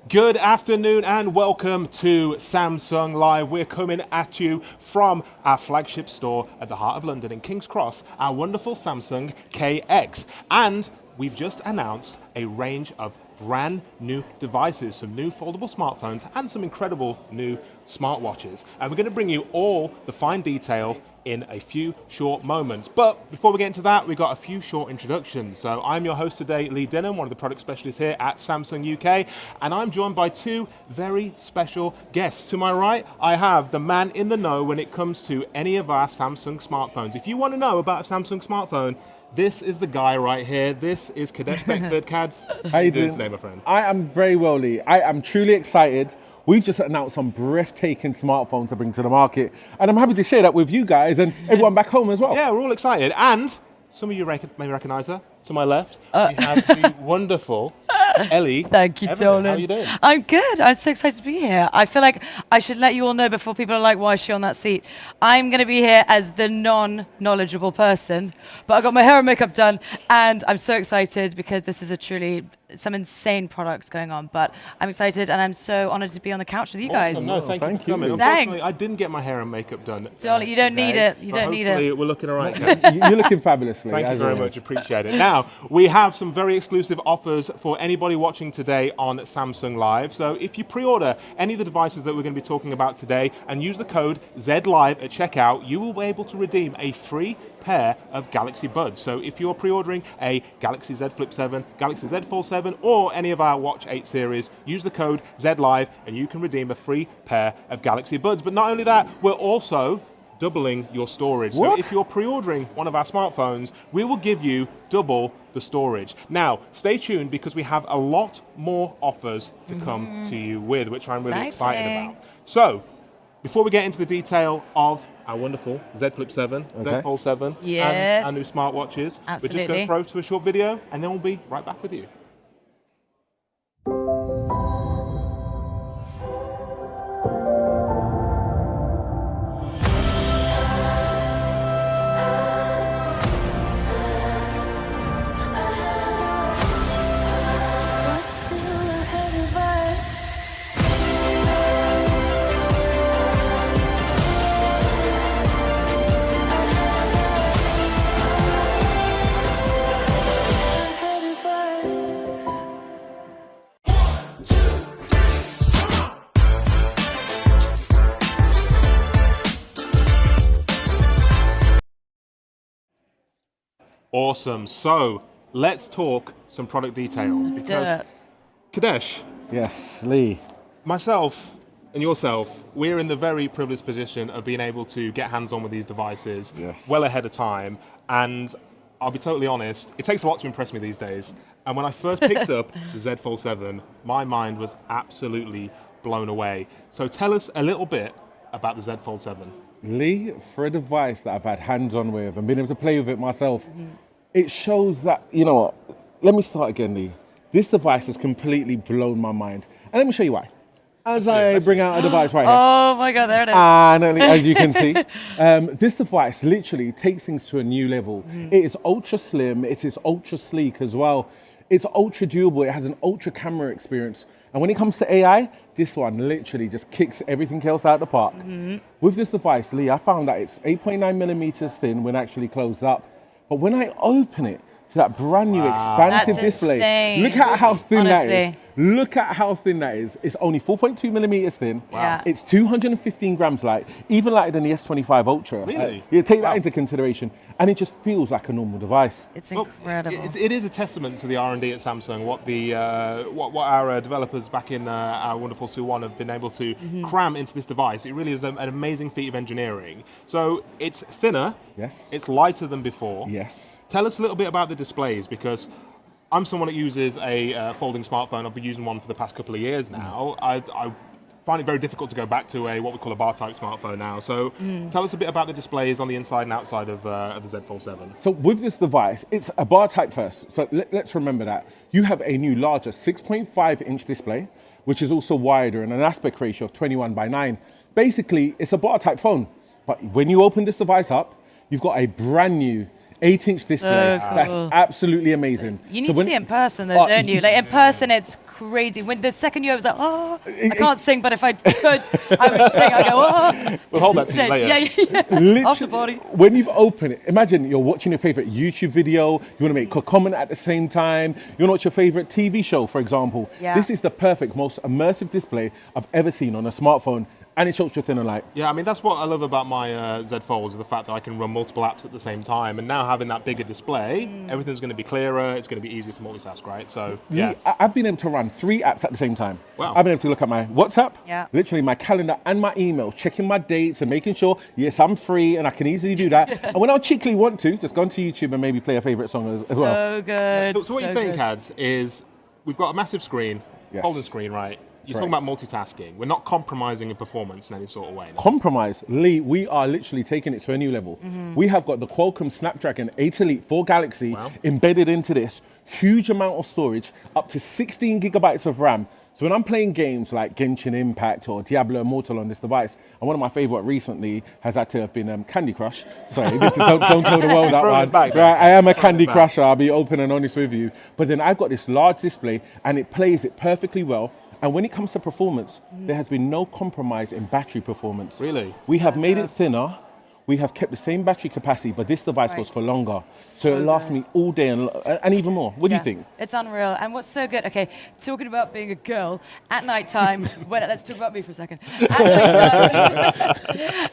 Good afternoon and welcome to Samsung Live. We're coming at you from our flagship store at the heart of London in King's Cross, our wonderful Samsung KX. And we've just announced a range of brand new devices, some new foldable smartphones and some incredible new smartwatches. And we're going to bring you all the fine detail in a few short moments. But before we get into that, we've got a few short introductions. So I'm your host today, Lee Denham, one of the product specialists here at Samsung UK, and I'm joined by two very special guests. To my right, I have the man in the know when it comes to any of our Samsung smartphones. If you want to know about a Samsung smartphone, this is the guy right here. This is Kadesh Beckford. Kads, how you doing today, my friend? I am very well, Lee. I am truly excited. We've just announced some breathtaking smartphones to bring to the market, and I'm happy to share that with you guys and everyone back home as well. Yeah, we're all excited. And some of you may recognize her. To my left, we have the wonderful Ellie. Thank you, Everett. Tolan. How are you doing? I'm good. I'm so excited to be here. I feel like I should let you all know before people are like, why is she on that seat? I'm going to be here as the non-knowledgeable person, but I got my hair and makeup done, and I'm so excited because this is a truly some insane products going on. But I'm excited, and I'm so honored to be on the couch with you guys. Awesome. No, thank you for coming. Thanks. Unfortunately, I didn't get my hair and makeup done. Dolly, you don't need it. You don't need Hopefully it. we're looking all right, Kat. You're looking fabulous, Lee. Thank you as very always. much, appreciate it. Now, we have some very exclusive offers for anybody watching today on Samsung Live. So if you pre-order any of the devices that we're going to be talking about today and use the code ZLIVE at checkout, you will be able to redeem a free pair of Galaxy Buds. So if you're pre-ordering a Galaxy Z Flip 7, Galaxy Z Fold 7, or any of our Watch 8 series, use the code ZLIVE and you can redeem a free pair of Galaxy Buds. But not only that, we're also doubling your storage. What? So if you're pre-ordering one of our smartphones, we will give you double the storage. Now, stay tuned because we have a lot more offers to come to you with, which I'm really excited about. So, before we get into the detail of our wonderful Z Flip 7, Z Fold 7, Yes. and our new smartwatches, we're just going Absolutely. to throw to a short video and then we'll be right back with you. What's still ahead of us? Ahead of us. Awesome. So, let's talk some product details. Let's do it. Kadesh, Yes, Lee. myself and yourself, we're in the very privileged position of being able to get hands-on with these devices Yes. well ahead of time. And I'll be totally honest, it takes a lot to impress me these days. And when I first picked up the Z Fold 7, my mind was absolutely blown away. So tell us a little bit about the Z Fold 7. Lee, for a device that I've had hands-on with and been able to play with it myself, it shows that, you know what, let me start again, Lee. This device has completely blown my mind. And let me show you why. As I bring out a device right here. Oh my God, there it is. And as you can see, this device literally takes things to a new level. It is ultra slim, it is ultra sleek as well. It's ultra durable, it has an ultra camera experience. And when it comes to AI, this one literally just kicks everything else out of the park. With this device, Lee, I found that it's 8.9 millimeters thin when actually closed up. But when I open it to that brand new expansive That's display, insane. look at how thin that is. Honestly. Look at how thin that is. It's only 4.2 millimeters thin. Wow. It's 215 grams light, even lighter than the S25 Ultra. Really? Yeah, take that Wow. into consideration. And it just feels like a normal device. It's Well, incredible. it is a testament to the R&D at Samsung, what the what our developers back in our wonderful Suwon have been able to cram into this device. It really is an amazing feat of engineering. So it's thinner, Yes. it's lighter than before. Yes. Tell us a little bit about the displays, because I'm someone that uses a folding smartphone. I've been using one for the past couple of years now. I find it very difficult to go back to what we call a bar-type smartphone now. So tell us a bit about the displays on the inside and outside of the Z Fold 7. So with this device, it's a bar type first. So let's remember that. You have a new larger 6.5-inch display, which is also wider and an aspect ratio of 21:9. Basically, it's a bar type phone. But when you open this device up, you've got a brand new 8-inch display. So That's cool. absolutely amazing. You need So to when- see it in person, though, don't you? Like in person, it's crazy. When the second you, I was like, oh, I can't sing, but if I could, I would sing. I go, oh. We'll hold that to you later. Yeah. Literally, After party. when you've opened it, imagine you're watching your favorite YouTube video, you want to make a comment at the same time, you want to watch your favorite TV show, for example. Yeah. This is the perfect, most immersive display I've ever seen on a smartphone, and it's ultra thin and light. Yeah, I mean, that's what I love about my Z Fold, is the fact that I can run multiple apps at the same time. And now having that bigger display, everything's going to be clearer, it's going to be easier to multitask, right? So, yeah. I've been able to run 3 apps at the same time. Wow. I've been able to look at my WhatsApp, Yeah. literally my calendar and my email, checking my dates and making sure, yes, I'm free and I can easily do that. And when I cheekily want to, just go onto YouTube and maybe play a favorite song as well. So good. So what you're saying, good. Kads, is we've got a massive screen, Yes. folding screen, right? You're talking about multitasking. We're not compromising in performance in any sort of way. no? Compromise, Lee, we are literally taking it to a new level. We have got the Qualcomm Snapdragon 8 Elite 4 Galaxy Wow. embedded into this, huge amount of storage, up to 16 gigabytes of RAM. So when I'm playing games like Genshin Impact or Diablo Immortal on this device, and one of my favorite recently has had to have been Candy Crush. Sorry, don't tell the world that Throwing one. it back there. Right, I am a Candy it back. Crusher, I'll be open and honest with you. But then I've got this large display and it plays it perfectly well. And when it comes to performance, there has been no compromise in battery performance. Really? We have made it thinner. We have kept the same battery capacity, but this device Right. goes for longer. So So it lasts good. me all day and even more. What do you think? It's unreal. And what's so good, okay, talking about being a girl, at nighttime, let's talk about me for a second.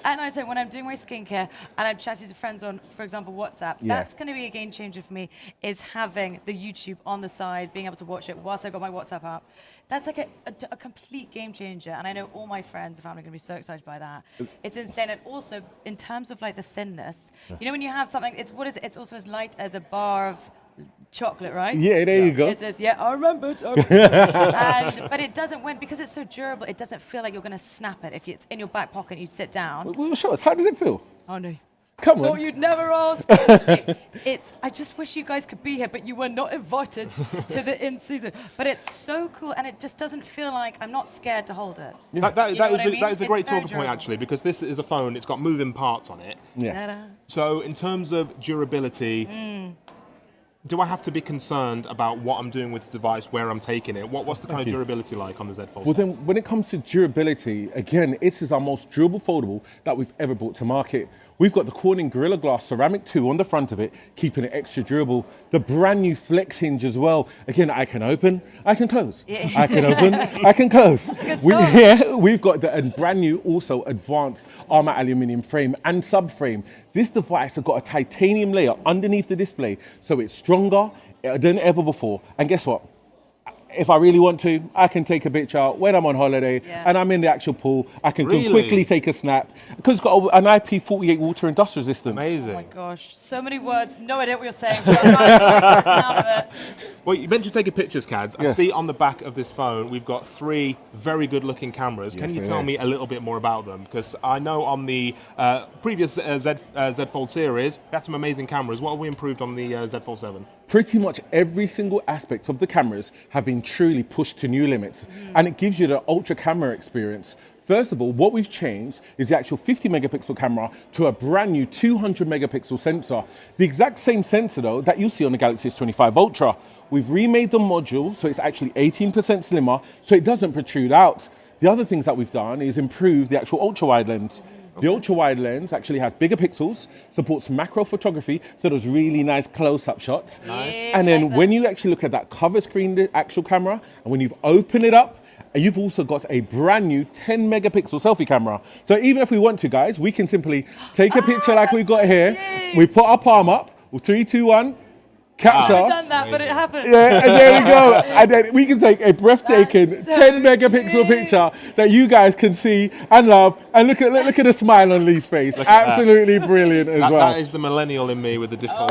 At nighttime, when I'm doing my skincare and I'm chatting to friends on, for example, WhatsApp, Yeah. that's going to be a game changer for me, is having the YouTube on the side, being able to watch it whilst I've got my WhatsApp app. That's like a complete game changer. And I know all my friends and family are going to be so excited by that. It's insane. And also, in terms of like the thinness, you know, when you have something, what is it? It's also as light as a bar of chocolate, right? Yeah, there you go. It says, yeah, I remembered. But it doesn't, because it's so durable, it doesn't feel like you're going to snap it. If it's in your back pocket and you sit down. Well, show us. How does it feel? Oh, no. Come Thought on. you'd never ask. Honestly, I just wish you guys could be here, but you were not invited to the in-season. But it's so cool, and it just doesn't feel like I'm not scared to hold it. That You know what I mean? is a great It's very talking point, durable. actually, because this is a phone, it's got moving parts on it. Yeah. Ta-da. So in terms of durability, do I have to be concerned about what I'm doing with this device, where I'm taking it? What's the kind of durability like on the Z Fold? Well, then, when it comes to durability, again, this is our most durable foldable that we've ever brought to market. We've got the Corning Gorilla Glass Ceramic 2 on the front of it, keeping it extra durable. The brand new Flex Hinge as well. Again, I can open, I can close. I can open, I can close. good stuff. We've got the brand new, also advanced Armor aluminium frame and subframe. This device has got a titanium layer underneath the display, so it's stronger than ever before. And guess what? If I really want to, I can take a picture when I'm on holiday Yeah. and I'm in the actual pool. I can Really? quickly take a snap because it's got an IP48 water and dust resistance. Amazing. Oh my gosh, so many words, no idea what you're saying. But I like the sound of it. Well, you mentioned taking pictures, Kads. I Yes. see on the back of this phone we've got 3 very good-looking cameras. Can Yes, you they tell are. me a little bit more about them? Because I know on the previous Z Fold series, we had some amazing cameras. What have we improved on the Z Fold 7? Pretty much every single aspect of the cameras have been truly pushed to new limits, and it gives you the ultra camera experience. First of all, what we've changed is the actual 50 megapixel camera to a brand new 200 megapixel sensor. The exact same sensor though that you see on the Galaxy S25 Ultra. We've remade the module so it's actually 18% slimmer, so it doesn't protrude out. The other things that we've done is improve the actual ultra-wide lens. The ultra-wide lens actually has bigger pixels, supports macro photography, so there's really nice close-up shots. Nice. And then when you actually look at that cover screen, the actual camera, and when you've opened it up, you've also got a brand new 10 megapixel selfie camera. So even if we want to, guys, we can simply take a picture like we've got here. We put our palm up, 3, 2, 1, capture. I've done that, but it happened. Yeah, and there we go. And then we can take a breathtaking That's so 10 megapixel cute. picture that you guys can see and love. And look at the smile on Lee's face. Absolutely brilliant as well. That is the millennial in me with the default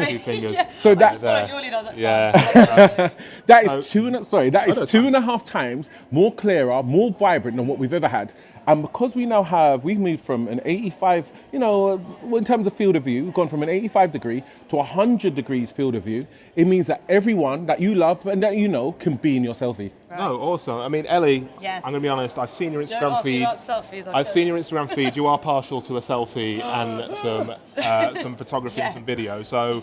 two fingers. Yeah. So I that- just followed your lead, I was like, Yeah. That is that's 2.5 times more clearer, more vibrant than what we've ever had. And because we've moved from an 85, in terms of field of view, we've gone from an 85 degree to 100 degrees field of view. It means that everyone that you love and that you know can be in your selfie. No, awesome. I mean, Ellie, Yes. I'm going to be honest, I've seen your Don't Instagram ask me feed. about selfies. I've seen your Instagram feed. You are partial to a selfie and some photography and some Yes. video. So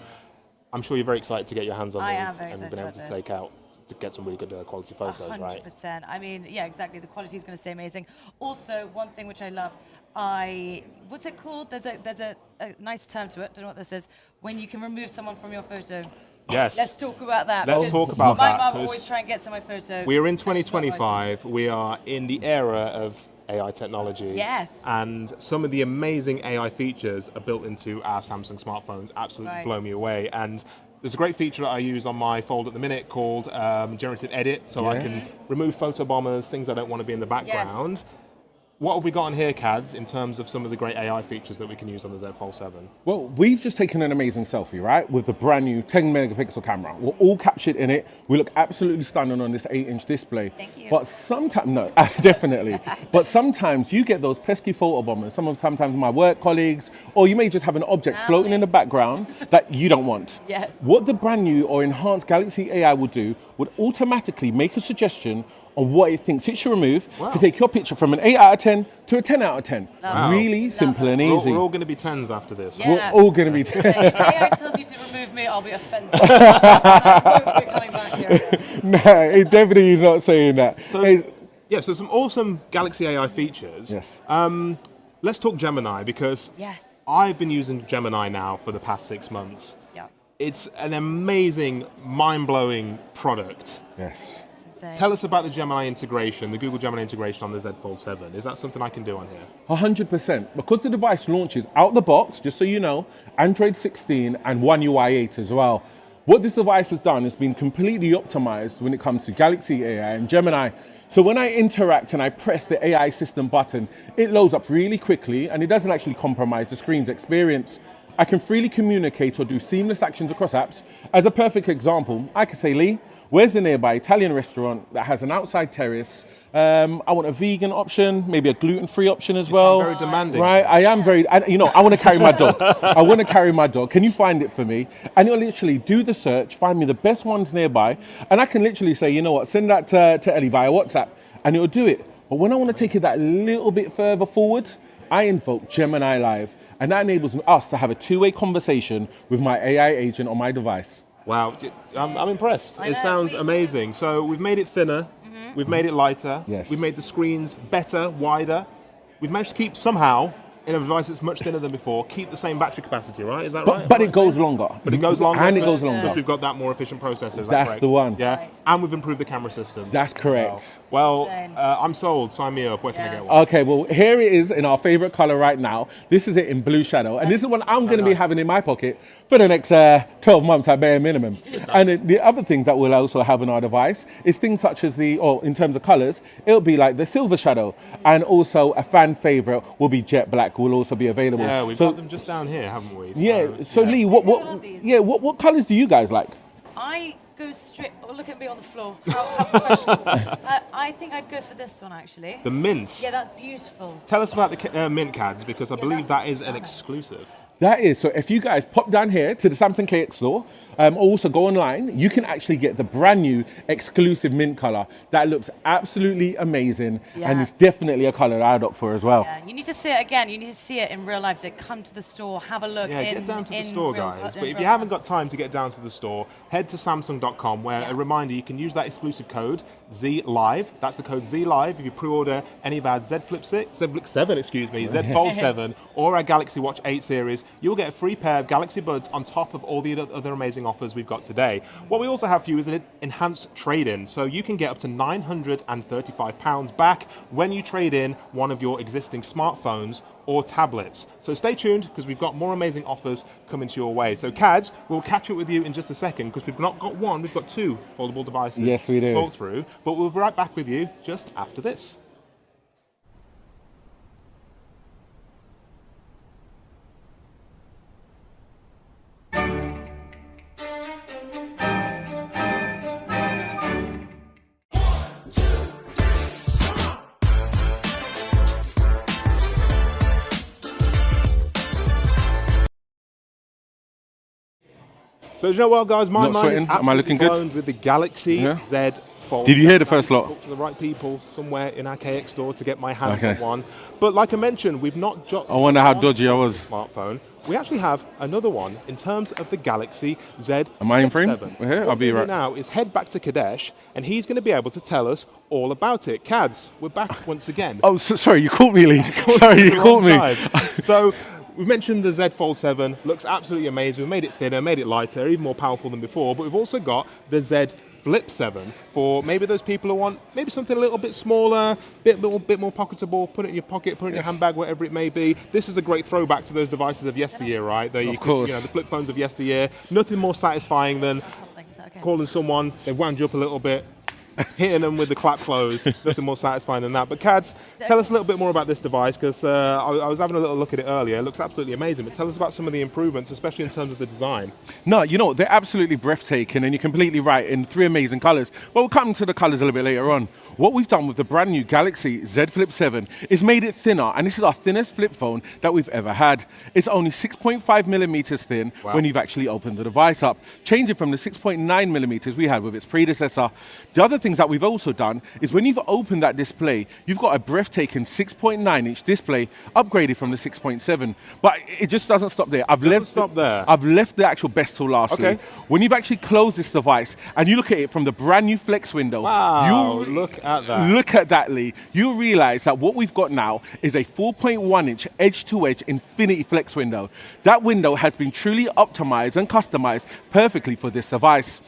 I'm sure you're very excited to get your hands on I these am very and excited been able about to this. to get some really good quality photos, right? 100%. I mean, yeah, exactly. The quality is going to stay amazing. Also, one thing which I love, what's it called? There's a nice term to it. Don't know what this is. When you can remove someone from your photo. Yes. Let's talk about that. Let's because talk about my that, mum 'cause always try and get to my photo. We're in and she's not licensed. 2025. We are in the era of AI technology. Yes. And some of the amazing AI features are built into our Samsung smartphones. Absolutely Right. blow me away. And there's a great feature that I use on my Fold at the minute called generative edit. So I can Yes. remove photo bombers, things I don't want to be in the background. What have we got on here, Cads, in terms of some of the great AI features that we can use on the Z Fold 7? Well, we've just taken an amazing selfie, right, with the brand new 10 megapixel camera. We're all captured in it. We look absolutely stunning on this 8-inch display. Thank you. But sometimes, no, definitely. But sometimes you get those pesky photo bombers. Sometimes my work colleagues, or you may just have an object floating in the background that you don't want. Yes. What the brand new or enhanced Galaxy AI will do would automatically make a suggestion on what it thinks it should remove to take your picture from an 8 out of 10 to a 10 out of 10. Wow. Really simple and We're easy. all going to be 10s after this. Yeah. We're all going to be If AI tells you to remove me, I'll be offended. I won't be coming back here again. No, it definitely is not saying that. So, It's- yeah, so some awesome Galaxy AI features. Yes. Let's talk Gemini because Yes. I've been using Gemini now for the past 6 months. Yeah. It's an amazing, mind-blowing product. Yes. It's insane. Tell us about the Gemini integration, the Google Gemini integration on the Z Fold 7. Is that something I can do on here? 100%. Because the device launches out the box, just so you know, Android 16 and One UI 8 as well. What this device has done is been completely optimized when it comes to Galaxy AI and Gemini. So when I interact and I press the AI system button, it loads up really quickly and it doesn't actually compromise the screen's experience. I can freely communicate or do seamless actions across apps. As a perfect example, I could say, Lee, where's the nearby Italian restaurant that has an outside terrace? I want a vegan option, maybe a gluten-free option as well. very demanding. Right, I am very, I want to carry my dog. I want to carry my dog. Can you find it for me? And you'll literally do the search, find me the best ones nearby, and I can literally say, you know what, send that to Ellie via WhatsApp, and it'll do it. But when I want to take it that little bit further forward, I invoke Gemini Live, and that enables us to have a two-way conversation with my AI agent on my device. Wow, I'm impressed. I It know, sounds me amazing. So we've made it thinner, we've made it lighter, Yes. we've made the screens better, wider. We've managed to keep somehow, in a device that's much thinner than before, keep the same battery capacity, right? Is that right? But it goes longer. But it goes longer. And it because- goes longer. Because we've got that more efficient processor. Is that That's correct? the one. Yeah. Right. And we've improved the camera system. That's correct. Well, Insane. I'm sold. Sign me up. Where can I Yeah. get one? Okay, well, here it is in our favorite color right now. This is it in blue shadow. And this is what I'm going to be nice. having in my pocket for the next 12 months at bare minimum. And the other things that we'll also have on our device is things such as in terms of colors, it'll be like the silver shadow. And also a fan favorite will be jet black, will also be available. Yeah, we've So- got them just down here, haven't we? So Lee, What are these? what colors do you guys like? I go straight. Oh, look at me on the floor. How professional. I think I'd go for this one actually. The mint. Yeah, that's beautiful. Tell us about the mint cads because I believe that that's is an stunning. exclusive. That is, so if you guys pop down here to the Samsung KX store, or also go online, you can actually get the brand new exclusive mint color that looks absolutely amazing, Yeah. and it's definitely a color I'd opt for as well. Yeah, you need to see it again. You need to see it in real life. To come to the store, have a look. Yeah, in, get down to the in store, real- guys. in But if real you haven't time. got time to get down to the store, head to Samsung.com, where a reminder you can use that exclusive code ZLive. That's the code ZLive if you pre-order any of our Z Flip 6, Z Flip 7, excuse me, Z Fold 7, or our Galaxy Watch 8 series. You'll get a free pair of Galaxy Buds on top of all the other amazing offers we've got today. What we also have for you is an enhanced trade-in, so you can get up to £935 back when you trade in one of your existing smartphones or tablets. So stay tuned because we've got more amazing offers coming to your way. So Kads, we'll catch up with you in just a second because we've not got one, we've got two foldable devices Yes, we do. to talk through, but we'll be right back with you just after this. So you know what, guys, my Not mind is sweating? Am I absolutely looking good? blown with the Galaxy Yeah. Z Fold. Did you hear the I first need to lot? Talk to the right people somewhere in our KX store to get my hands Okay. on one. But like I mentioned, we've not just I wonder how one dodgy I was. smartphone. We actually have another one in terms of the Galaxy Z. Am I in Flip frame? 7. We're here? What I'll be we're right. gonna do now is head back to Kadesh, and he's going to be able to tell us all about it. Kads, we're back once again. Oh, sorry, you caught me, Lee. Sorry, you caught me. So we've mentioned the Z Fold 7, looks absolutely amazing. We made it thinner, made it lighter, even more powerful than before, but we've also got the Z Flip 7 for maybe those people who want maybe something a little bit smaller, bit more pocketable, put it in your pocket, put it in your handbag, whatever it may be. This is a great throwback to those devices of yesteryear, right? Of course. You know, the flip phones of yesteryear. Nothing more satisfying than Something, is that okay? calling someone, they've wound you up a little bit, hitting them with the clap close. Nothing more satisfying than that. But Kads, tell us a little bit more about this device because I was having a little look at it earlier. It looks absolutely amazing. But tell us about some of the improvements, especially in terms of the design. No, you know, they're absolutely breathtaking, and you're completely right, in three amazing colors. But we'll come to the colors a little bit later on. What we've done with the brand new Galaxy Z Flip 7 is made it thinner, and this is our thinnest flip phone that we've ever had. It's only 6.5 millimeters thin when you've actually opened the device up, changing from the 6.9 millimeters we had with its predecessor. The other things that we've also done is when you've opened that display, you've got a breathtaking 6.9-inch display, upgraded from the 6.7. But it just doesn't stop there. I've left the actual best till last. Okay. When you've actually closed this device and you look at it from the brand new Flex window, Wow, look at that. Look at that, Lee. You'll realize that what we've got now is a 4.1-inch edge-to-edge infinity flex window. That window has been truly optimized and customized perfectly for this device.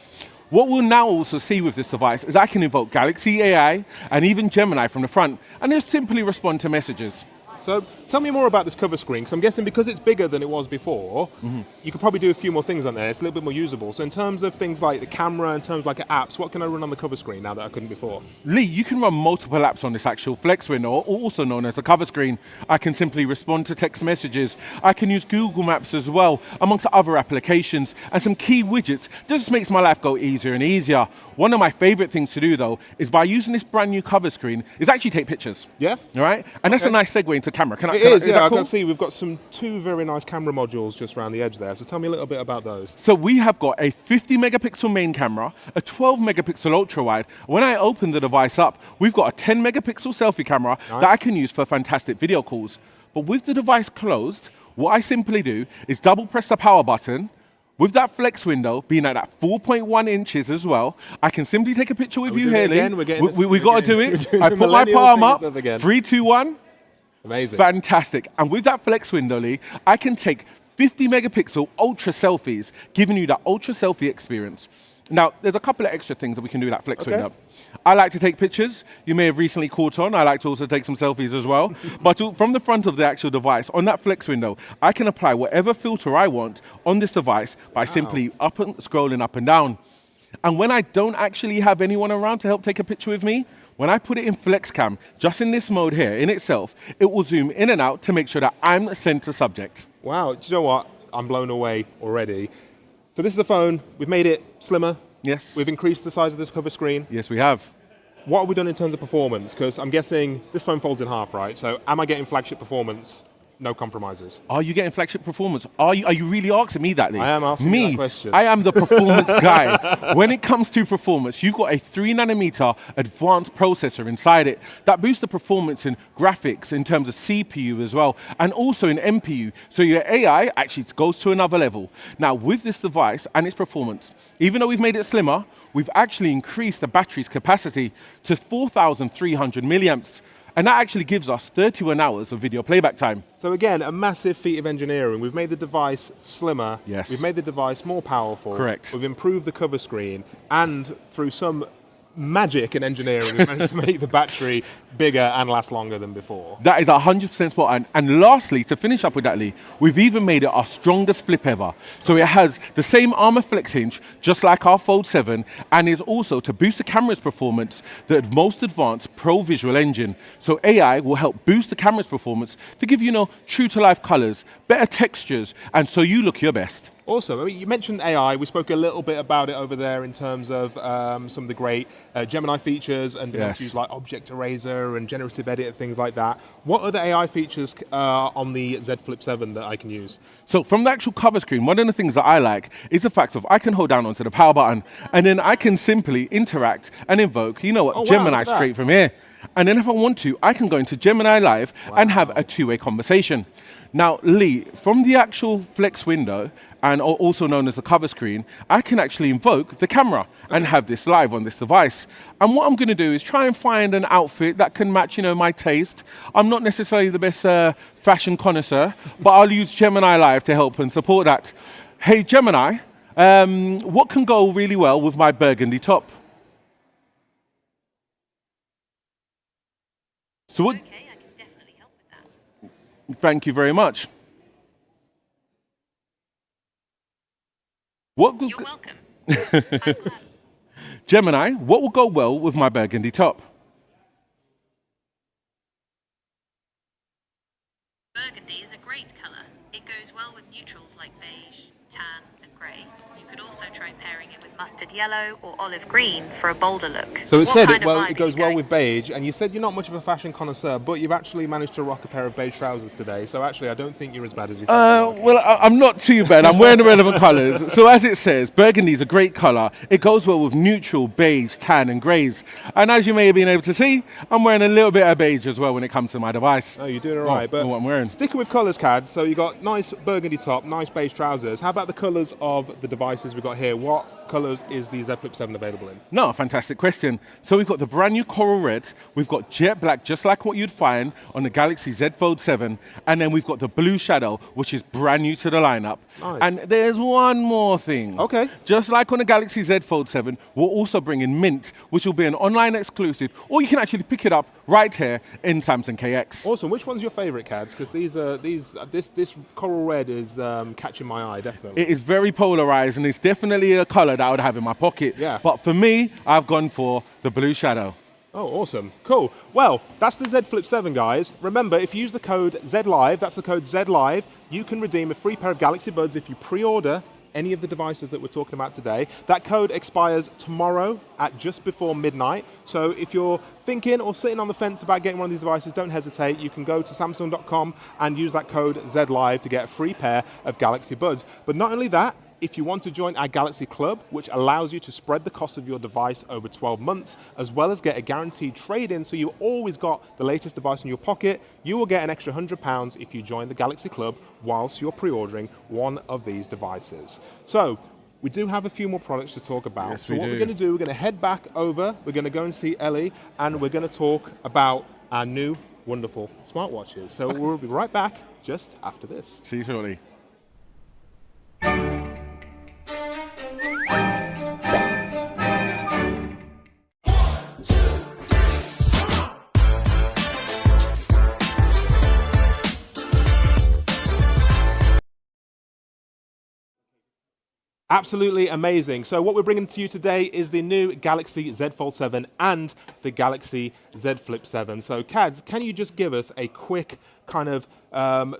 What we'll now also see with this device is I can invoke Galaxy AI and even Gemini from the front, and it'll simply respond to messages. So tell me more about this cover screen, because I'm guessing because it's bigger than it was before, you could probably do a few more things on there. It's a little bit more usable. So in terms of things like the camera, in terms of like apps, what can I run on the cover screen now that I couldn't before? Lee, you can run multiple apps on this actual Flex window, also known as the cover screen. I can simply respond to text messages. I can use Google Maps as well, amongst other applications, and some key widgets. Just makes my life go easier and easier. One of my favorite things to do, though, is by using this brand new cover screen, is actually take pictures. Yeah? All right? And that's a nice segue into camera. It is, that yeah. I cool? can see we've got two very nice camera modules just around the edge there. So tell me a little bit about those. So we have got a 50 megapixel main camera, a 12 megapixel ultra wide. When I open the device up, we've got a 10 megapixel selfie camera that I can use for fantastic video calls. But with the device closed, what I simply do is double press the power button. With that flex window being at that 4.1 inches as well, I can simply take a picture with you here, Lee. We got to do it. I put my palm up. 3, 2, 1. Amazing. Fantastic. And with that flex window, Lee, I can take 50 megapixel ultra selfies, giving you that ultra selfie experience. Now, there's a couple of extra things that we can do with that flex window. I like to take pictures. You may have recently caught on. I like to also take some selfies as well. But from the front of the actual device, on that flex window, I can apply whatever filter I want on this device by simply scrolling up and down. And when I don't actually have anyone around to help take a picture with me, when I put it in FlexCam, just in this mode here in itself, it will zoom in and out to make sure that I'm center subject. Wow, do you know what? I'm blown away already. So this is the phone. We've made it slimmer. Yes. We've increased the size of this cover screen. Yes, we have. What have we done in terms of performance? Because I'm guessing this phone folds in half, right? So am I getting flagship performance no compromises. Are you getting flagship performance? Are you really asking me that, Lee? I am asking you that question. I am the performance guy. When it comes to performance, you've got a 3nm advanced processor inside it that boosts the performance in graphics, in terms of CPU as well, and also in NPU. So your AI actually goes to another level. Now, with this device and its performance, even though we've made it slimmer, we've actually increased the battery's capacity to 4,300 milliamps. And that actually gives us 31 hours of video playback time. So again, a massive feat of engineering. We've made the device slimmer. Yes. We've made the device more powerful. Correct. We've improved the cover screen, and through some magic in engineering, we've managed to make the battery bigger and last longer than before. That is 100% spot on. And lastly, to finish up with that, Lee, we've even made it our strongest flip ever. So it has the same Armor Flex hinge, just like our Fold 7, and is also, to boost the camera's performance, the most advanced Pro Visual Engine. So AI will help boost the camera's performance to give you, true-to-life colors, better textures, and so you look your best. Awesome. I mean, you mentioned AI. We spoke a little bit about it over there in terms of some of the great Gemini features and being able Yes. to use like Object Eraser and generative edit and things like that. What other AI features on the Z Flip 7 that I can use? So from the actual cover screen, one of the things that I like is the fact of I can hold down onto the power button and then I can simply interact and invoke, Oh, wow, Gemini look at that. straight from here. And then if I want to, I can go into Gemini Live and have a two-way conversation. Now, Lee, from the actual Flex window, and also known as the cover screen, I can actually invoke the camera and have this live on this device. And what I'm going to do is try and find an outfit that can match, my taste. I'm not necessarily the best fashion connoisseur, but I'll use Gemini Live to help and support that. Hey, Gemini, what can go really well with my burgundy top? So what? Okay, I can definitely help with that. Thank you very much. What You're welcome. I'm glad. Gemini, what will go well with my burgundy top? Burgundy is a great colour. It goes well with neutrals like beige, tan, and grey. You could also try pairing it with mustard yellow or olive green for a bolder look. So it What said kind of it vibe are goes you well going with beige, and you said you're not much of a fashion connoisseur, but you've actually managed to rock a pair of beige trousers today. So actually, I don't think you're as bad as you think. you are. Well, I'm not too bad. I'm wearing the relevant colours. So as it says, burgundy is a great colour. It goes well with neutral, beige, tan, and greys. And as you may have been able to see, I'm wearing a little bit of beige as well when it comes to my device. Oh, you're doing all right. But what I'm wearing. sticking with colours, Cad, so you got nice burgundy top, nice beige trousers. How about the colours of the devices we've got here? What colours is the Z Flip 7 available in? No, fantastic question. So we've got the brand new coral red, we've got jet black, just like what you'd find on the Galaxy Z Fold 7, and then we've got the blue shadow, which is brand new to the lineup. Nice. And there's one more thing. Okay. Just like on the Galaxy Z Fold 7, we'll also bring in Mint, which will be an online exclusive, or you can actually pick it up right here in Samsung KX. Awesome. Which one's your favourite, Cads? Because this coral red is catching my eye, definitely. It is very polarized, and it's definitely a color that I would have in my pocket. Yeah. But for me, I've gone for the blue shadow. Oh, awesome. Cool. Well, that's the Z Flip 7, guys. Remember, if you use the code ZLive, that's the code ZLive, you can redeem a free pair of Galaxy Buds if you pre-order any of the devices that we're talking about today. That code expires tomorrow at just before midnight. So if you're thinking or sitting on the fence about getting one of these devices, don't hesitate. You can go to Samsung.com and use that code ZLive to get a free pair of Galaxy Buds. But not only that, if you want to join our Galaxy Club, which allows you to spread the cost of your device over 12 months, as well as get a guaranteed trade-in, so you always got the latest device in your pocket, you will get an extra £100 if you join the Galaxy Club whilst you're pre-ordering one of these devices. So, we do have a few more products to talk about. Yes, so we what do. we're going to do, we're going to head back over, we're going to go and see Ellie, and we're going to talk about our new wonderful smartwatches. So we'll be right back just after this. See you shortly. Absolutely amazing. So what we're bringing to you today is the new Galaxy Z Fold 7 and the Galaxy Z Flip 7. So Cads, can you just give us a quick kind of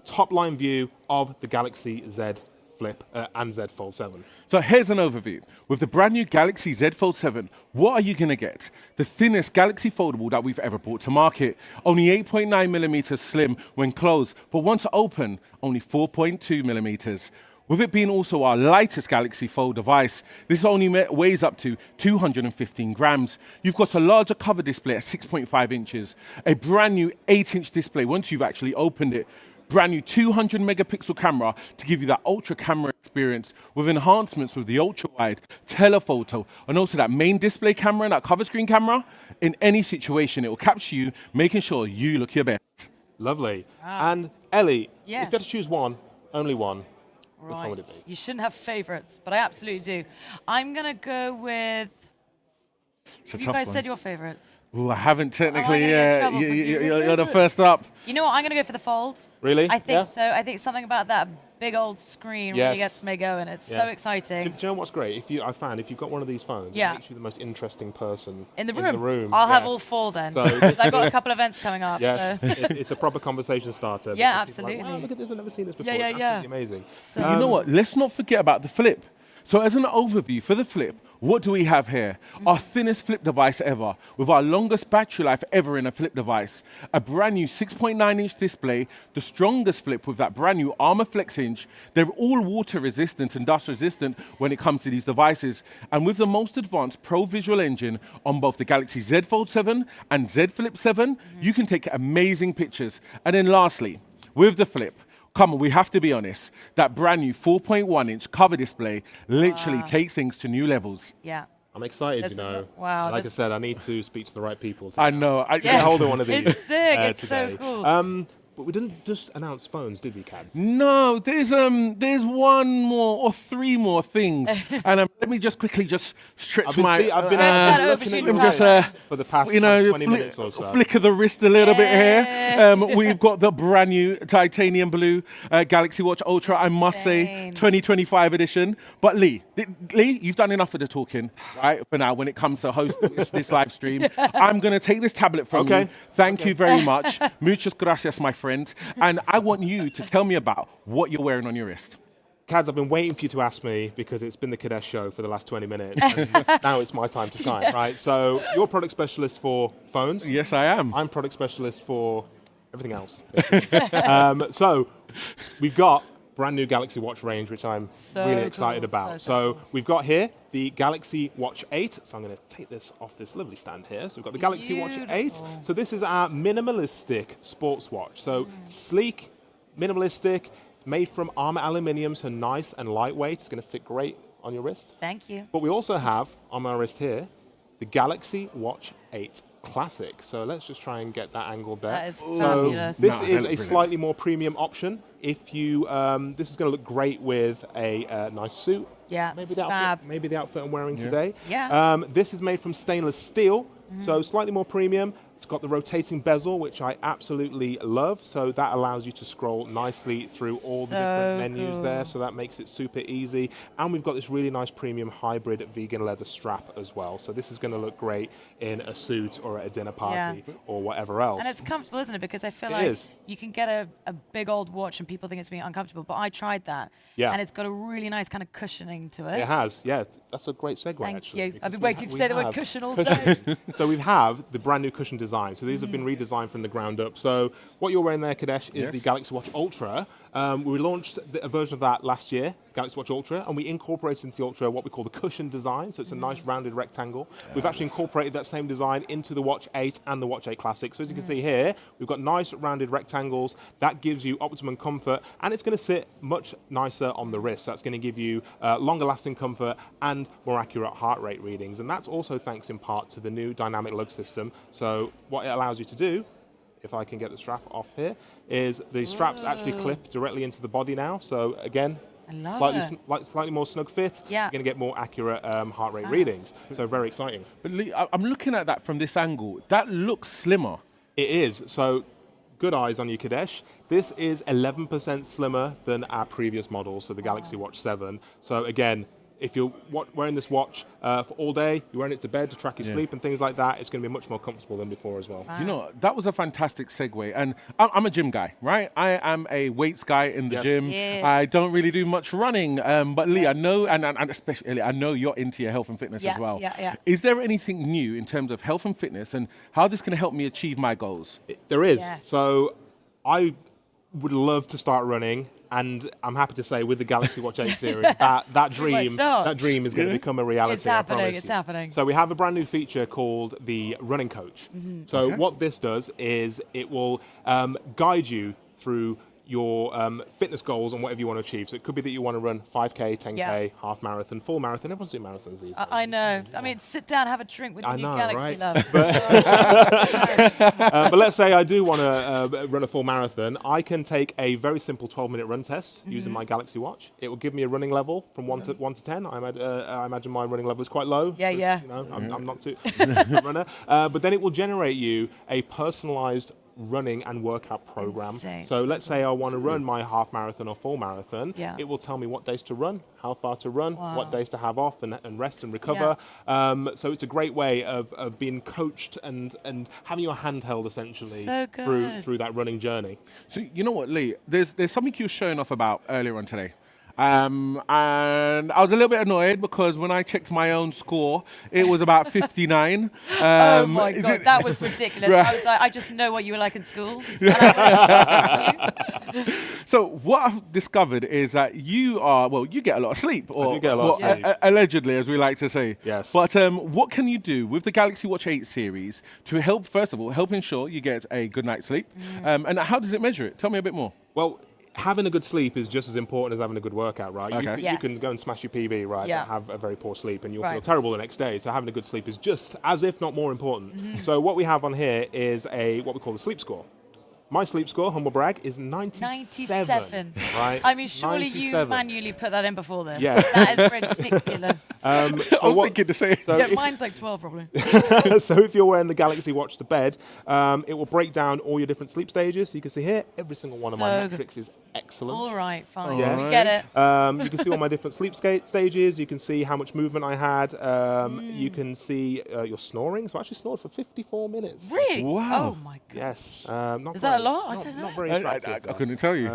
top line view of the Galaxy Z Flip and Z Fold 7. So here's an overview. With the brand new Galaxy Z Fold 7, what are you going to get? The thinnest Galaxy foldable that we've ever brought to market. Only 8.9 millimeters slim when closed, but once open, only 4.2 millimeters. With it being also our lightest Galaxy Fold device, this only weighs up to 215 grams. You've got a larger cover display at 6.5 inches, a brand new 8-inch display once you've actually opened it, brand new 200 megapixel camera to give you that ultra camera experience with enhancements with the ultra wide, telephoto, and also that main display camera and that cover screen camera. In any situation, it will capture you, making sure you look your best. Lovely. And Ellie, if Yes. you had to choose one, only one, which one would it Right. be? You shouldn't have favorites, but I absolutely do. I'm going to go with. It's a You tough guys one. said your favorites. Ooh, I haven't technically gonna get in yet. trouble for giving You're the first up. You know what? I'm going to go for the Fold. Really? I think Yeah? so. I think something about that big old screen Yes. really gets me going. It's so Yes. exciting. Do you know what's great? I found if you've got one of these phones, Yeah. it makes you the most interesting person In the room. yes. I'll have all four then. So 'Cause I've got a couple of events coming up. Yes, So. it's a proper conversation starter. Yeah, because people are like, wow, absolutely. look at this, I've never seen this before. Yeah, It's yeah. absolutely amazing. So But you know what? Let's not forget about the Flip. So as an overview for the Flip, what do we have here? Our thinnest Flip device ever, with our longest battery life ever in a Flip device. A brand new 6.9-inch display, the strongest Flip with that brand new Armor Flex hinge. They're all water resistant and dust resistant when it comes to these devices. And with the most advanced Pro Visual Engine on both the Galaxy Z Fold 7 and Z Flip 7, you can take amazing pictures. And then lastly, with the Flip, come on, we have to be honest. That brand new 4.1-inch cover display literally takes things to new levels. yeah. I'm excited, That's you know. wow, Like I that's- said, I need to speak to the right people. I know. I Get hold of one of these. It's sick. It's today. so cool. But we didn't just announce phones, did we, Cads? No, there's one more or three more things, and let me just quickly just stretch I've been, my. I've been Stretch that looking over at to your your just, house for the past you know, 20 minutes or so. flick of the wrist a little bit Yeah. here. We've got the brand new titanium blue Galaxy Watch Ultra. I must say, Insane. 2025 edition. But Lee, you've done enough of the talking, right? For now, when it comes to hosting this live stream, I'm gonna take this tablet from Okay. you. Thank you very much. Muchas gracias, my friend. And I want you to tell me about what you're wearing on your wrist. Cads, I've been waiting for you to ask me because it's been the Kadesh show for the last 20 minutes. And now it's my time to shine, right? So you're product specialist for phones. Yes, I am. I'm product specialist for everything else. So we've got brand new Galaxy Watch range, which I'm So really excited cool, about. so So we've got here the Galaxy Watch 8. So I'm going to take this off this lovely stand here. So we've got the Galaxy Watch 8. Beautiful. So this is our minimalistic sports watch. So sleek, minimalistic. It's made from armor aluminium, so nice and lightweight. It's going to fit great on your wrist. Thank you. But we also have on my wrist here the Galaxy Watch 8 Classic. So let's just try and get that angled there. That is So fabulous. this No, they is look a brilliant. slightly more premium option. If you, this is going to look great with a nice suit. Yeah, maybe it's the outfit, fab. maybe the outfit I'm wearing today. Yeah. This is made from stainless steel, so slightly more premium. It's got the rotating bezel, which I absolutely love. So that allows you to scroll nicely through all the different So menus there. cool. So that makes it super easy. And we've got this really nice premium hybrid vegan leather strap as well. So this is going to look great in a suit or at a dinner party or whatever else. And it's comfortable, isn't it? Because I feel It like is. you can get a big old watch and people think it's being uncomfortable, but I tried that. Yeah. And it's got a really nice kind of cushioning to it. It has, yeah. That's a great segue, Thank actually. you. because I've been we waiting to say the word have cushion all day. So we have the brand new cushion design. So these have been redesigned from the ground up. So what you're wearing there, Kadesh, is the Yes. Galaxy Watch Ultra. We launched a version of that last year, Galaxy Watch Ultra, and we incorporated into the Ultra what we call the cushion design. So it's a nice rounded rectangle. We've actually incorporated that same design into the Watch 8 and the Watch 8 Classic. So as you can see here, we've got nice rounded rectangles. That gives you optimum comfort, and it's going to sit much nicer on the wrist. That's going to give you longer lasting comfort and more accurate heart rate readings. And that's also thanks in part to the new dynamic lug system. So what it allows you to do, if I can get the strap off here, is the straps actually clip directly into the body now. So again, I love slightly, it. slightly more snug fit. Yeah. You're going to get more accurate heart rate readings. So very exciting. But Lee, I'm looking at that from this angle. That looks slimmer. It is. So good eyes on you, Kadesh. This is 11% slimmer than our previous model, so the Galaxy Watch 7. So again, if you're wearing this watch for all day, you're wearing it to bed to track your Yeah. sleep and things like that, it's going to be much more comfortable than before as well. You know, that was a fantastic segue. And I'm a gym guy, right? I am a weights guy in the Yes. gym. Yes. I don't really do much running. But Lee, I know, and especially I know you're into your health and fitness Yeah, as well. yeah, yeah. Is there anything new in terms of health and fitness and how this can help me achieve my goals? There is. Yes. So I would love to start running, and I'm happy to say with the Galaxy Watch 8 series, that dream start. is going to become a reality. It's I happening, promise it's you. happening. So we have a brand new feature called the Running Coach. So what this does is it will guide you through your fitness goals and whatever you want to achieve. So it could be that you want to run 5K, 10K, Yeah. half marathon, full marathon. Everyone's doing marathons these days. I know. I mean, sit down, have a drink with I your new know, Galaxy right? love. But let's say I do want to run a full marathon. I can take a very simple 12-minute run test using my Galaxy Watch. It will give me a running level from 1 to 10. I imagine my running level is quite low. Yeah, 'cause, yeah. You know, I'm not too runner. But then it will generate you a personalized running and workout program. Insane. So let's say I want to run my half marathon or full marathon. Yeah. It will tell me what days to run, how far to run, Wow. what days to have off and rest and recover. So it's a great way of being coached and having your hand held essentially So good. through that running journey. So you know what, Lee? There's something you were showing off about earlier on today. And I was a little bit annoyed because when I checked my own score, it was about 59. Oh my God, that was ridiculous. Right. I was like, I just know what you were like in school. And I So what I've discovered is that you get a lot of sleep. Or, do get a lot of well, sleep. Allegedly, as we like to say. Yes. But what can you do with the Galaxy Watch 8 series to help, first of all, help ensure you get a good night's sleep? And how does it measure it? Tell me a bit more. Well, having a good sleep is just as important as having a good workout, right? Okay. You can Yes. go and smash your PB, right, Yeah. but have a very poor sleep and you'll feel Right. terrible the next day. So having a good sleep is just as if not more important. So what we have on here is what we call the sleep score. My sleep score, humble brag, is 97. 97. Right? I mean, surely you 97. manually put that in before this. Yeah. That is ridiculous. I was thinking the same. So Yeah, if- mine's like 12 probably. so if you're wearing the Galaxy Watch to bed, it will break down all your different sleep stages. So you can see here, every single one of my So good. metrics is excellent. All right, fine. Yes. Get it. You can see all my different sleep stages. You can see how much movement I had. You can see your snoring. So I actually snored for 54 minutes. Really? Wow. Oh my God. Yes. Not Is that a great. lot? I Not, don't know. not very I attractive. couldn't tell you.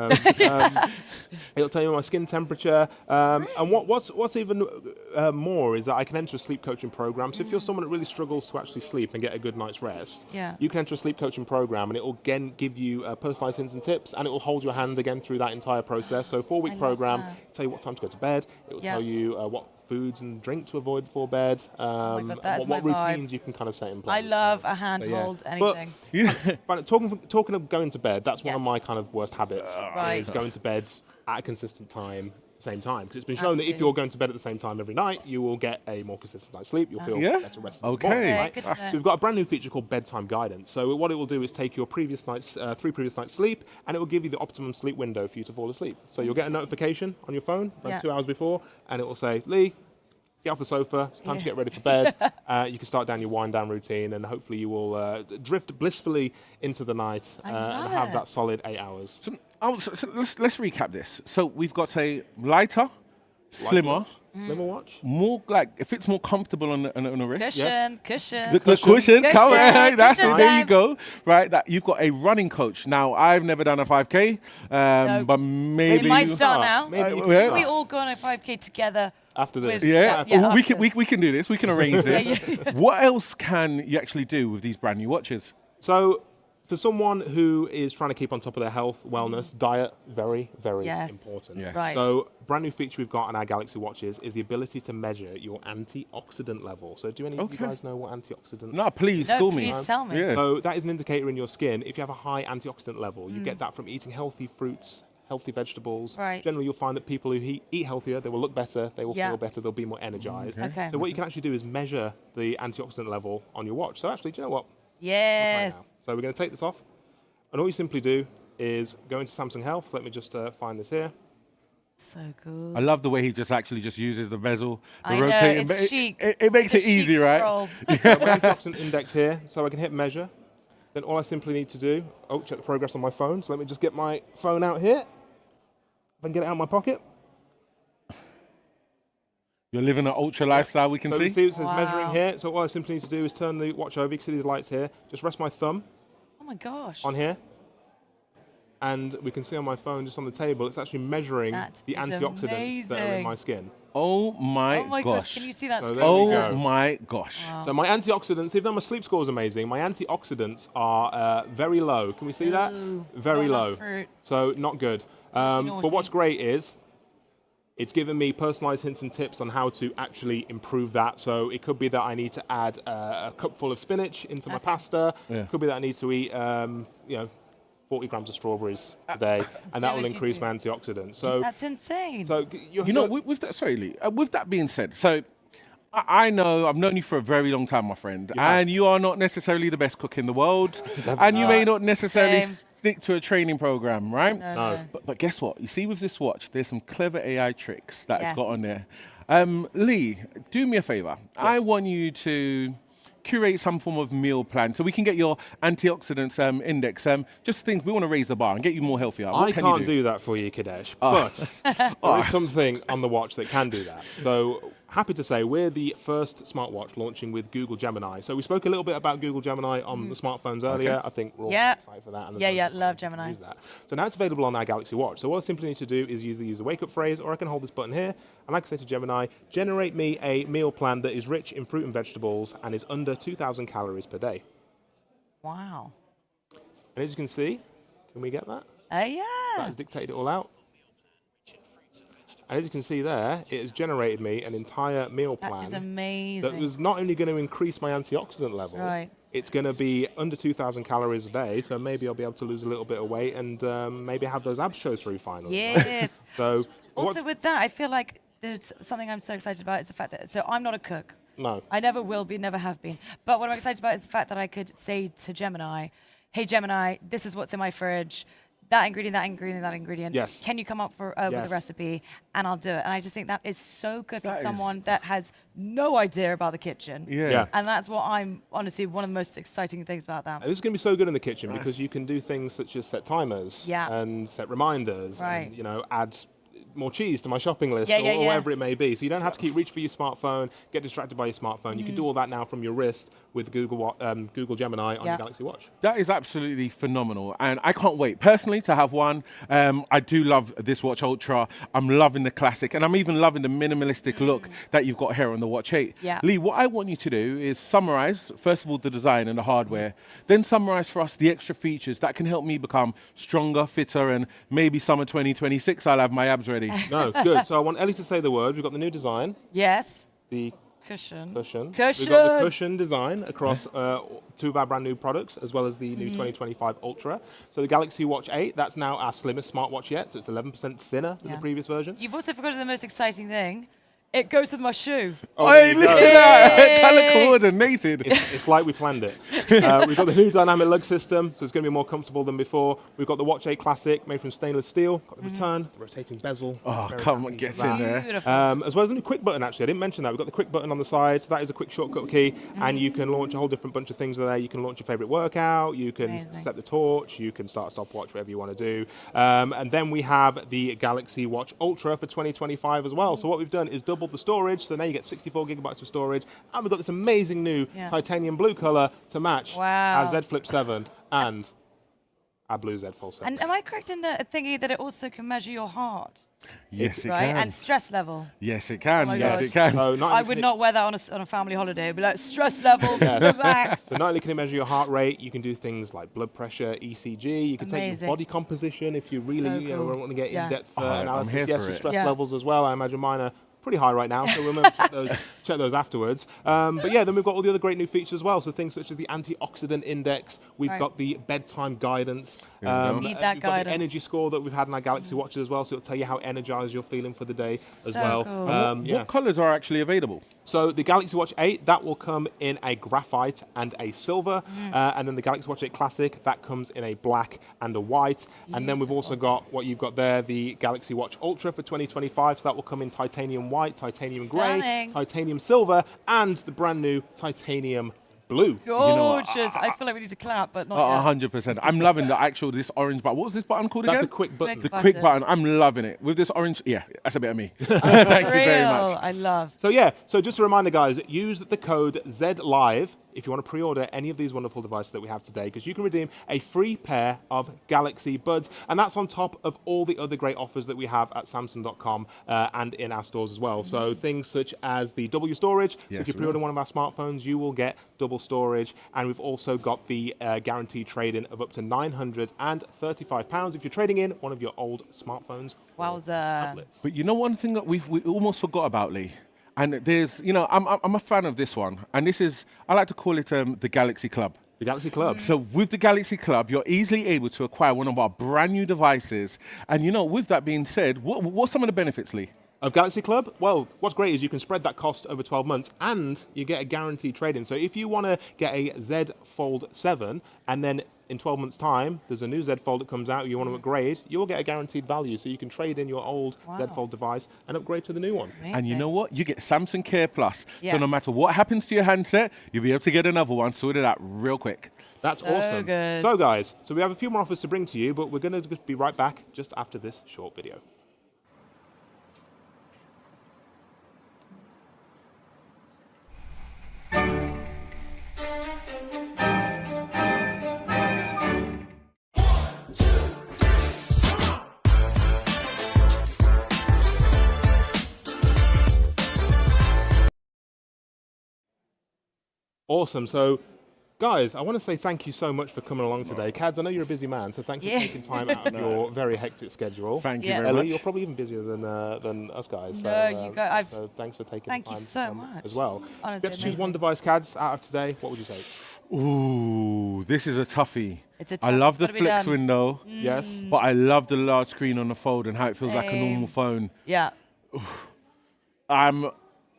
It'll tell you my skin temperature. And what's even more is that I can enter a sleep coaching program. So if you're someone that really struggles to actually sleep and get a good night's rest, Yeah. you can enter a sleep coaching program and it will again give you personalized hints and tips and it will hold your hand again through that entire process. So a 4-week I love program, that. tell you what time to go to bed. It will Yeah. tell you what foods and drink to avoid before bed. God, And that is what my vibe. routines you can kind of set in place. I love a yeah. handhold, But- anything. But talking of going to bed, that's one of Yes. my kind of worst habits. Right. Is going to bed at a consistent time, same time. Because it's been shown that if Absolutely. you're going to bed at the same time every night, you will get a more consistent night's sleep. You'll feel Yeah? better rested. Okay. in the morning, Yeah, right? good to know. So we've got a brand new feature called bedtime guidance. So what it will do is take your previous night's 3 previous nights sleep, and it will give you the optimum sleep window for you to fall asleep. So you'll get a notification on your phone around Yeah. 2 hours before, and it will say, Lee, get off the sofa. It's time to Yeah. get ready for bed. You can start down your wind down routine, and hopefully you will drift blissfully into the night I and love have it. that solid 8 hours. So let's recap this. So we've got a lighter, slimmer, Slimmer watch. more like it fits more comfortable on the wrist. Cushion, cushion. The cushion, come Cushion, on, that's it. cushion There you time. go. Right, that you've got a running coach. Now, I've never done a 5K, No. but We maybe might you- start now. Maybe you Uh, can yeah. Can start we all go on a 5K together? after this. with- Yeah, Yeah, we after can we can do this. We can arrange this. yeah. What else can you actually do with these brand new watches? So, for someone who is trying to keep on top of their health, wellness, diet, very, very Yes. important. Yes. Right. So, brand new feature we've got on our Galaxy watches is the ability to measure your antioxidant level. So, do any of you Okay. guys know what antioxidant? No, please No, school me. please tell me. Yeah. So that is an indicator in your skin. If you have a high antioxidant level, you get that from eating healthy fruits, healthy vegetables. Right. Generally, you'll find that people who eat healthier, they will look better, they will Yeah. feel better, they'll be more energized. Okay. So what you can actually do is measure the antioxidant level on your watch. So actually, do you know what? Right Yes. now. So we're going to take this off. And all you simply do is go into Samsung Health. Let me just find this here. So cool. I love the way he just actually just uses the bezel, the I know, rotating. it's It- chic. It makes It's it a chic easy, right? scroll. I have my antioxidant index here, so I can hit measure. Then all I simply need to do, check the progress on my phone. So let me just get my phone out here. If I can get it out of my pocket. You're living an ultra lifestyle, we can So see. you see it says Wow. measuring here. So all I simply need to do is turn the watch over. You can see these lights here. Just rest my thumb Oh my gosh. on here. And we can see on my phone, just on the table, it's actually measuring That the is antioxidants that are in amazing. my skin. Oh my, Oh my gosh. Can you see that So screen? there we Oh go. my gosh. So my antioxidants, even though my sleep score is amazing, my antioxidants are very low. Can we see that? Ooh, Very not low. enough fruit. So not good. But naughty. what's great is it's given me personalized hints and tips on how to actually improve that. So it could be that I need to add a cupful of spinach into my pasta. Yeah. Could be that I need to eat, 40 grams of strawberries a day, and that Do will as you increase do. my antioxidants. So, That's insane. you're, You know, with that, sorry, Lee. With that being said, so I know I've known you for a very long time, my friend, and you are not necessarily the best cook in the world, and you may not necessarily Same. stick to a training program, right? No. But guess what? You see, with this watch, there's some clever AI tricks that it's Yes. got on there. Lee, do me a favor. I want you to curate some form of meal plan so we can get your antioxidants index. Just things we want to raise the bar and get you more healthier. What I can can't you do? do that for you, Kadesh, but there is something on the watch that can do that. So happy to say we're the first smartwatch launching with Google Gemini. So we spoke a little bit about Google Gemini on the smartphones earlier. I think we're all Yeah. excited for that. And Yeah, there's yeah, loads of love ways you can Gemini. use that. So now it's available on our Galaxy Watch. So all I simply need to do is use the user wake-up phrase, or I can hold this button here, and I can say to Gemini, generate me a meal plan that is rich in fruit and vegetables and is under 2,000 calories per day. Wow. And as you can see, can we get that? Oh, yeah. That has dictated it all out. And as you can see there, it has generated me an entire meal That plan is amazing. that was not only going to increase my antioxidant level, Right. it's going to be under 2,000 calories a day, so maybe I'll be able to lose a little bit of weight and maybe have those abs show through finally. Yes. So, Also, what, with that, I feel like there's something I'm so excited about is the fact that, so I'm not a cook. no. I never will be, never have been. But what I'm excited about is the fact that I could say to Gemini, hey, Gemini, this is what's in my fridge. That ingredient, that ingredient, that ingredient. Yes. Can you come up with a Yes. recipe? And I'll do it. And I just think that is so good for That is- someone that has no idea about the kitchen. Yeah. Yeah. And that's what I'm honestly one of the most exciting things about that. This is going to be so good in the kitchen because you can do things such as set timers Yeah. and set reminders Right. and, add more cheese to my shopping list Yeah, or, yeah, or yeah. whatever it may be. So you don't have to keep reaching for your smartphone, get distracted by your smartphone. You can do all that now from your wrist with Google Gemini on Yeah. your Galaxy Watch. That is absolutely phenomenal, and I can't wait personally to have one. I do love this Watch Ultra. I'm loving the classic, and I'm even loving the minimalistic look that you've got here on the Watch 8. Yeah. Lee, what I want you to do is summarize, first of all, the design and the hardware, then summarize for us the extra features that can help me become stronger, fitter, and maybe summer 2026 I'll have my abs ready. No, good. So I want Ellie to say the word. We've got the new design, Yes. the Cushion. cushion. Cushion. We've got the cushion design across two of our brand new products, as well as the new 2025 Ultra. So the Galaxy Watch 8, that's now our slimmest smartwatch yet, so it's 11% thinner than Yeah. the previous version. You've also forgotten the most exciting thing. It goes with my shoe. there Hey, you look go. at that! Colour Yay! coordinated. It's like we planned it. We've got the new dynamic lug system, so it's going to be more comfortable than before. We've got the Watch 8 Classic, made from stainless steel. Got the return, the rotating bezel. Oh, Very come happy on, with get that. in there. Beautiful. As well as the new quick button, actually. I didn't mention that. We've got the quick button on the side, so that is a quick shortcut key, and you can launch a whole different bunch of things there. You can launch your favorite workout, you can Amazing. set the torch, you can start, stopwatch, whatever you want to do. And then we have the Galaxy Watch Ultra for 2025 as well. So what we've done is doubled the storage, so now you get 64 gigabytes of storage, and we've got this amazing new Yeah. titanium blue color to match Wow. our Z Flip 7 and our blue Z Fold 7. And am I correct in thinking that it also can measure your heart, Yes, it right? can. And stress level. Yes, it can. my yes, gosh. it can. So not I only would can it- not wear that on a family holiday. It'd be like stress level to the max. So not only can it measure your heart rate, you can do things like blood pressure, ECG. You can take Amazing. your body composition if you really So cool. want to get Yeah. in-depth I'm analysis. here Yes, for with it. stress Yeah. levels as well. I imagine mine are pretty high right now, so we'll maybe check those afterwards. But yeah, then we've got all the other great new features as well. So things such as the antioxidant index. We've Right. got the bedtime guidance. we go. Need that We've got the guidance. energy score that we've had in our Galaxy Watches as well, so it'll tell you how energized you're feeling for the day as So well. cool. Yeah. What colours are actually available? So the Galaxy Watch 8, that will come in a graphite and a silver. And then the Galaxy Watch 8 Classic, that comes in a black and a white. And then we've also got what you've got there, the Galaxy Watch Ultra for 2025. So that will come in titanium white, titanium grey, Stunning. titanium silver, and the brand new titanium blue. know what, Gorgeous. I feel like we need to clap, but not Oh, yet. 100%. I'm loving the actual, this orange button. What was this button called That's again? the quick button. The Button. quick button. I'm loving it. With this orange, yeah, that's a bit of me. Thank you very Real. much. I love. So yeah, so just a reminder, guys, use the code ZLIVE if you want to pre-order any of these wonderful devices that we have today, because you can redeem a free pair of Galaxy Buds, and that's on top of all the other great offers that we have at Samsung.com and in our stores as well. So things such as the double storage. So Yes, if you we pre-order will. one of our smartphones, you will get double storage, and we've also got the guaranteed trade-in of up to £935 if you're trading in one of your old smartphones. or Wowza. tablets. But you know one thing that we almost forgot about, Lee? And there's, you know, I'm a fan of this one. And this is, I like to call it the Galaxy Club. The Galaxy Club. So with the Galaxy Club, you're easily able to acquire one of our brand new devices. And you know, with that being said, what's some of the benefits, Lee? Of Galaxy Club? Well, what's great is you can spread that cost over 12 months and you get a guaranteed trade-in. So if you want to get a Z Fold 7 and then in 12 months' time, there's a new Z Fold that comes out, you want to upgrade, you will get a guaranteed value. So you can trade in your old Z Fold device and upgrade to the new one. And you know what? You get Samsung Care Plus. Yeah. So no matter what happens to your handset, you'll be able to get another one sorted out real quick. That's So awesome. good. So guys, so we have a few more offers to bring to you, but we're going to be right back just after this short video. Awesome. So, guys, I want to say thank you so much for coming along today. Cads, I know you're a busy man, so thanks for Yeah. taking time out of your very hectic schedule. Thank you Yeah. very Ellie, much. you're probably even busier than us guys. No, so, you go- I've- so thanks for taking Thank the you time so to come much. as well. Honestly, If you had to choose amazing. one device, Cads, out of today, what would you say? Ooh, this is a toughie. It's a I tough- love the gotta be flex done. window, Yes. but I love the large screen on the fold and how it feels like a Same. normal phone. Yeah. I'm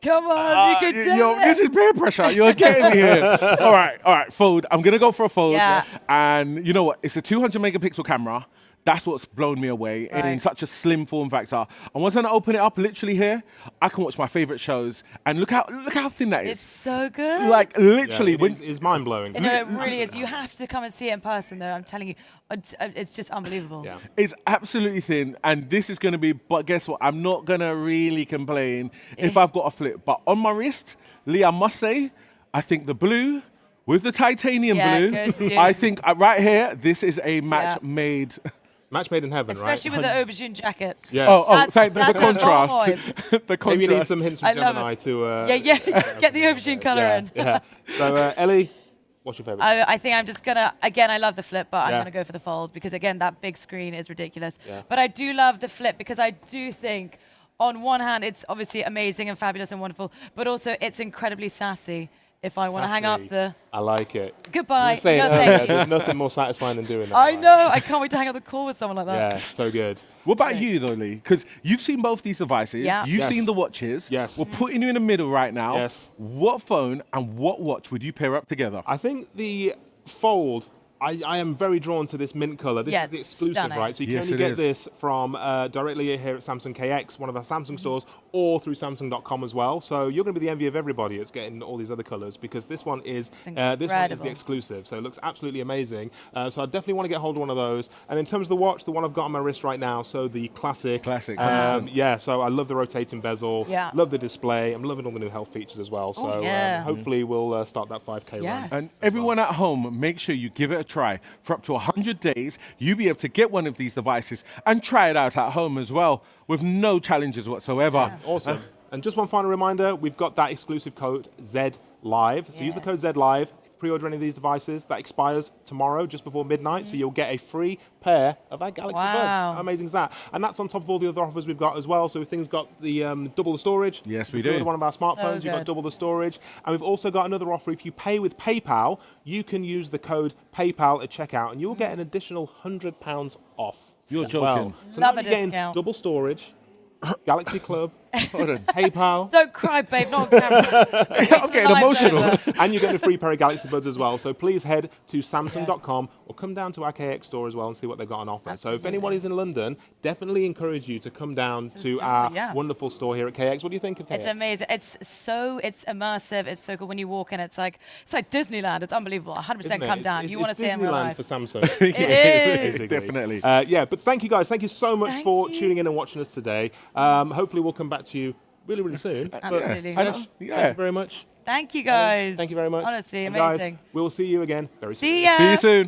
Come on, you can do yo, it. this is peer pressure. You're getting me here. All right, fold. I'm gonna go for a fold. Yeah. And you know what? It's a 200 megapixel camera. That's what's blown me away and in Right. such a slim form factor. And once I open it up, literally here, I can watch my favorite shows. And look how thin that is. It's so good. Like literally, when it's mind blowing. No, it really is. You have to come and see it in person, though. I'm telling you, it's just unbelievable. Yeah. it's absolutely thin, and this is going to be. But guess what? I'm not going to really complain if I've got a flip. But on my wrist, Lee, I must say, I think the blue with the titanium Yeah, blue. goes to you. I think right here, this is a match Yeah. made. Match made in heaven, Especially right? with the aubergine jacket. Yes. Thank the That's a contrast. vibe. The Maybe you need contrast. some hints I from love Gemini it. to... Yeah. Get the aubergine colour yeah, in. yeah. So, Ellie, what's your favorite? I think I'm just gonna, again, I love the flip, but I'm Yeah. gonna go for the fold because, again, that big screen is ridiculous. Yeah. But I do love the flip because I do think, on one hand, it's obviously amazing and fabulous and wonderful, but also it's incredibly sassy. If I want to hang up Sassy. the I like it. goodbye, I was saying no earlier, thank you. there's nothing more satisfying than doing that. I right? know, I can't wait to hang up the call with someone like that. Yeah, so good. What about you, though, Lee? Because you've seen both these devices. Yeah. You've Yes. seen the watches. Yes. We're putting you in the middle right now. Yes. What phone and what watch would you pair up together? I think the Fold, I am very drawn to this mint color. This Yeah, is the it's exclusive, stunning. right? So you can Yes, only it get is. this from directly here at Samsung KX, one of our Samsung stores, or through Samsung.com as well. So you're going to be the envy of everybody that's getting all these other colors because this one is the incredible. exclusive. So it looks absolutely amazing. So I definitely want to get hold of one of those. And in terms of the watch, the one I've got on my wrist right now, so the classic. Classic, 100%. Yeah. So I love the rotating bezel. Yeah. Love the display. I'm loving all the new health features as well. So yeah. hopefully we'll start that 5K run. Yes. And everyone at home, make sure you give it a try. For up to 100 days, you'll be able to get one of these devices and try it out at home as well with no challenges whatsoever. Awesome. And just one final reminder, we've got that exclusive code ZLIVE. So use the code ZLIVE. Pre-order any of these devices. That expires tomorrow, just before midnight. So you'll get a free pair of our Galaxy Buds. Wow. How amazing is that? And that's on top of all the other offers we've got as well. So things got the double the storage. Yes, we If you do. order one of our smartphones, you've got good. double the storage. And we've also got another offer. If you pay with PayPal, you can use the code PayPal at checkout, and you will get an additional £100 off. You're as well. joking. So Love now a you're getting discount. double storage, Galaxy Club, Hold on. PayPal, Don't cry, babe. Not on camera. I'm getting emotional. and you're getting a free pair of Galaxy Buds as well. So please head to Samsung.com or come down to our KX store as well and see what they've got on offer. So if anyone is in London, definitely encourage you to come down to store, our yeah. wonderful store here at KX. What do you think of KX? It's amazing. It's immersive. It's so cool when you walk in. It's like Disneyland. It's unbelievable. 100% Isn't it? come down. It's You want to see it in real Disneyland life. for Samsung. It is. Basically. Definitely. Yeah, but thank you guys. Thank you so much Thank for you. tuning in and watching us today. Hopefully we'll come back to you really, really soon. But, Absolutely. Ash, thank Yeah. you very much. Thank you guys. Thank you very much. Honestly, And amazing. Guys, we'll see you again very soon. See ya. See you soon.